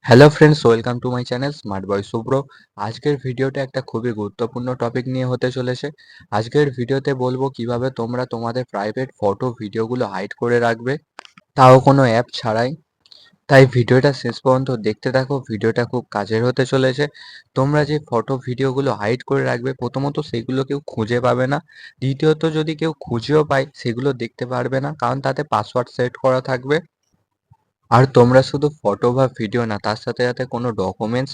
Hello friends, welcome to my channel smart boy Shubhra. আজকের ভিডিওটা একটা খুবই গুরুত্বপূর্ণ টপিক নিয়ে হতে চলেছে। আজকের ভিডিওতে বলবো কিভাবে তোমরা তোমাদের প্রাইভেট ফটো ভিডিওগুলো হাইড করে রাখবে, তাও কোনো অ্যাপ ছাড়াই। তাই ভিডিওটা শেষ পর্যন্ত দেখতে থাকো, ভিডিওটা খুব কাজের হতে চলেছে। তোমরা যে ফটো ভিডিওগুলো হাইড করে রাখবে, প্রথমত সেগুলো কেউ খুঁজে পাবে না। দ্বিতীয়ত যদি কেউ খুঁজেও পায় সেগুলো দেখতে পারবে না, কারণ তাতে পাসওয়ার্ড সেট করা থাকবে। আর তোমরা শুধু ফটো বা ভিডিও না, তার সাথে সাথে কোনো ডকুমেন্টস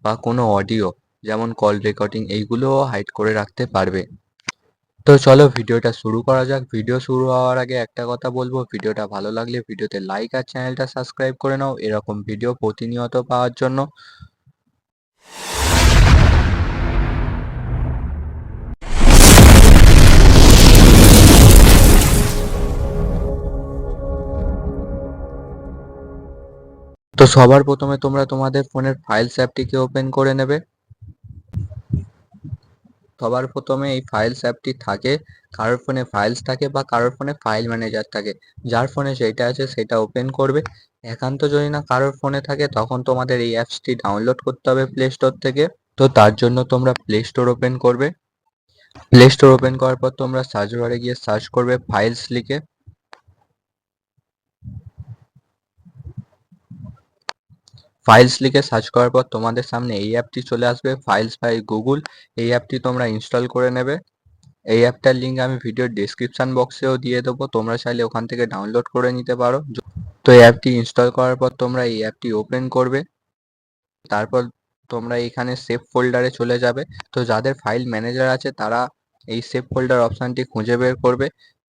বা কোনো অডিও, যেমন কল রেকর্ডিং, এইগুলোও হাইড করে রাখতে পারবে। তো চলো ভিডিওটা শুরু করা যাক। ভিডিও শুরু হওয়ার আগে একটা কথা বলবো, ভিডিওটা ভালো লাগলে ভিডিওতে লাইক আর চ্যানেলটা সাবস্ক্রাইব করে নাও এরকম ভিডিও প্রতিনিয়ত পাওয়ার জন্য। তো সবার প্রথমে তোমরা তোমাদের ফোনের ফাইলস অ্যাপটিকে ওপেন করে নেবে। সবার প্রথমে এই ফাইলস অ্যাপটি থাকে, কারোর ফোনে ফাইলস থাকে বা কারোর ফোনে ফাইল ম্যানেজার থাকে। যার ফোনে যেটা আছে সেটা ওপেন করবে। একান্ত যদি না কারোর ফোনে থাকে, তখন তোমাদের এই অ্যাপসটি ডাউনলোড করতে হবে প্লে স্টোর থেকে। তো তার জন্য তোমরা প্লে স্টোর ওপেন করবে। প্লে স্টোর ওপেন করার পর তোমরা সার্চ বারে গিয়ে সার্চ করবে ফাইলস লিখে। ফাইলস লিখে সার্চ করার পর তোমাদের সামনে এই অ্যাপটি চলে আসবে, ফাইলস বাই গুগল। এই অ্যাপটি তোমরা ইনস্টল করে নেবে। এই অ্যাপটার লিঙ্ক আমি ভিডিওর ডেসক্রিপশন বক্সেও দিয়ে দেবো, তোমরা চাইলে ওখান থেকে ডাউনলোড করে নিতে পারো। তো এই অ্যাপটি ইনস্টল করার পর তোমরা এই অ্যাপটি ওপেন করবে। তারপর তোমরা এখানে সেভ ফোল্ডারে চলে যাবে। তো যাদের ফাইল ম্যানেজার আছে তারা এই সেভ ফোল্ডার অপশানটি খুঁজে বের করবে।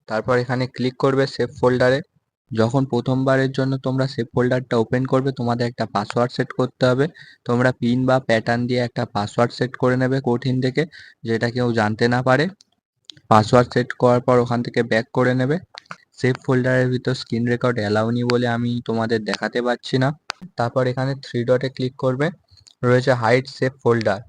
তারপর এখানে ক্লিক করবে সেভ ফোল্ডারে। যখন প্রথমবারের জন্য তোমরা সেভ ফোল্ডারটা ওপেন করবে, তোমাদের একটা পাসওয়ার্ড সেট করতে হবে। তোমরা পিন বা প্যাটার্ন দিয়ে একটা পাসওয়ার্ড সেট করে নেবে কঠিন থেকে, যেটা কেউ জানতে না পারে। পাসওয়ার্ড সেট করার পর ওখান থেকে ব্যাক করে নেবে। সেভ ফোল্ডারের ভিতর স্ক্রিন রেকর্ড অ্যালাউ নি বলে আমি তোমাদের দেখাতে পারছি না। তারপর এখানে থ্রি ডটে ক্লিক করবে, রয়েছে hide save folder.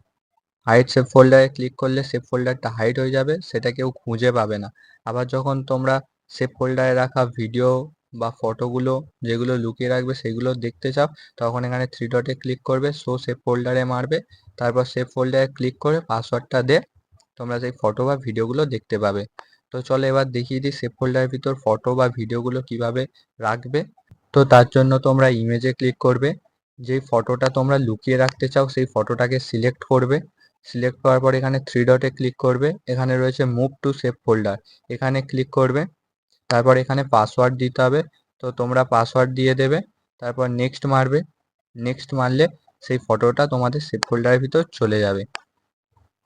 Hide save ফোল্ডারে ক্লিক করলে সেভ ফোল্ডারটা হাইড হয়ে যাবে, সেটা কেউ খুঁজে পাবে না। আবার যখন তোমরা সেভ ফোল্ডারে রাখা ভিডিও বা ফটোগুলো যেগুলো লুকিয়ে রাখবে সেগুলো দেখতে চাও, তখন এখানে থ্রি ডটে ক্লিক করবে, শো সেভ ফোল্ডারে মারবে। তারপর সেভ ফোল্ডারে ক্লিক করে পাসওয়ার্ডটা দে তোমরা সেই ফটো বা ভিডিওগুলো দেখতে পাবে। তো চলো এবার দেখিয়ে দিই সেভ ফোল্ডারের ভিতর ফটো বা ভিডিওগুলো কিভাবে রাখবে। তো তার জন্য তোমরা ইমেজে ক্লিক করবে। যেই ফটোটা তোমরা লুকিয়ে রাখতে চাও সেই ফটোটাকে সিলেক্ট করবে। সিলেক্ট করার পর এখানে থ্রি ডটে ক্লিক করবে, এখানে রয়েছে মুভ টু সেভ ফোল্ডার, এখানে ক্লিক করবে। তারপর এখানে পাসওয়ার্ড দিতে হবে, তো তোমরা পাসওয়ার্ড দিয়ে দেবে। তারপর নেক্সট মারবে। নেক্সট মারলে সেই ফটোটা তোমাদের সেভ ফোল্ডারের ভিতর চলে যাবে।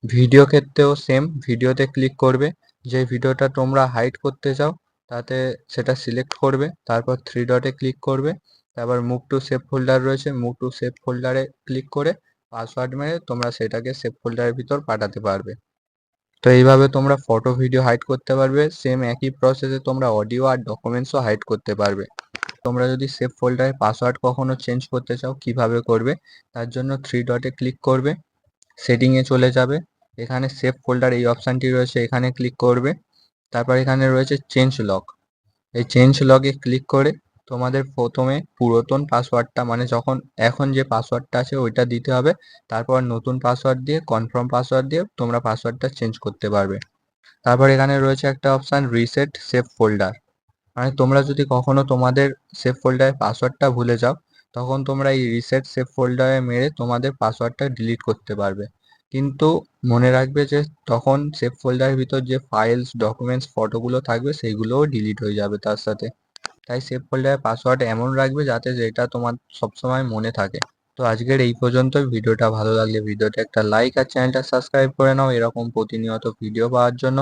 ভিডিও ক্ষেত্রেও সেম, ভিডিওতে ক্লিক করবে। যে ভিডিওটা তোমরা হাইড করতে চাও তাতে সেটা সিলেক্ট করবে, তারপর থ্রি ডটে ক্লিক করবে। তারপর মুভ টু সেভ ফোল্ডার রয়েছে, মুভ টু সেভ ফোল্ডারে ক্লিক করে পাসওয়ার্ড মেরে তোমরা সেটাকে সেভ ফোল্ডারের ভিতর পাঠাতে পারবে। তো এইভাবে তোমরা ফটো ভিডিও হাইড করতে পারবে। সেম একই প্রসেসে তোমরা অডিও আর ডকুমেন্টসও হাইড করতে পারবে। তোমরা যদি সেভ ফোল্ডারে পাসওয়ার্ড কখনো চেঞ্জ করতে চাও, কিভাবে করবে তার জন্য থ্রি ডটে ক্লিক করবে, সেটিংয়ে চলে যাবে। এখানে সেভ ফোল্ডার এই অপশানটি রয়েছে, এখানে ক্লিক করবে। তারপর এখানে রয়েছে চেঞ্জ লক, এই চেঞ্জ লগে ক্লিক করে তোমাদের প্রথমে পুরাতন পাসওয়ার্ডটা, মানে যখন এখন যে পাসওয়ার্ডটা আছে ওইটা দিতে হবে। তারপর নতুন পাসওয়ার্ড দিয়ে, কনফার্ম পাসওয়ার্ড দিয়ে তোমরা পাসওয়ার্ডটা চেঞ্জ করতে পারবে। তারপর এখানে রয়েছে একটা অপশান রিসেট সেভ ফোল্ডার, মানে তোমরা যদি কখনো তোমাদের সেভ ফোল্ডারের পাসওয়ার্ডটা ভুলে যাও, তখন তোমরা এই রিসেট সেভ ফোল্ডারে মেরে তোমাদের পাসওয়ার্ডটা ডিলিট করতে পারবে। কিন্তু মনে রাখবে যে তখন সেভ ফোল্ডারের ভিতর যে ফাইলস, ডকুমেন্টস, ফটোগুলো থাকবে সেইগুলোও ডিলিট হয়ে যাবে তার সাথে। তাই সেভ ফোল্ডারের পাসওয়ার্ড এমন রাখবে যাতে যেটা তোমার সবসময় মনে থাকে। তো আজকের এই পর্যন্তই। ভিডিওটা ভালো লাগলে ভিডিওটা একটা লাইক আর চ্যানেলটা সাবস্ক্রাইব করে নাও এরকম প্রতিনিয়ত ভিডিও পাওয়ার জন্য।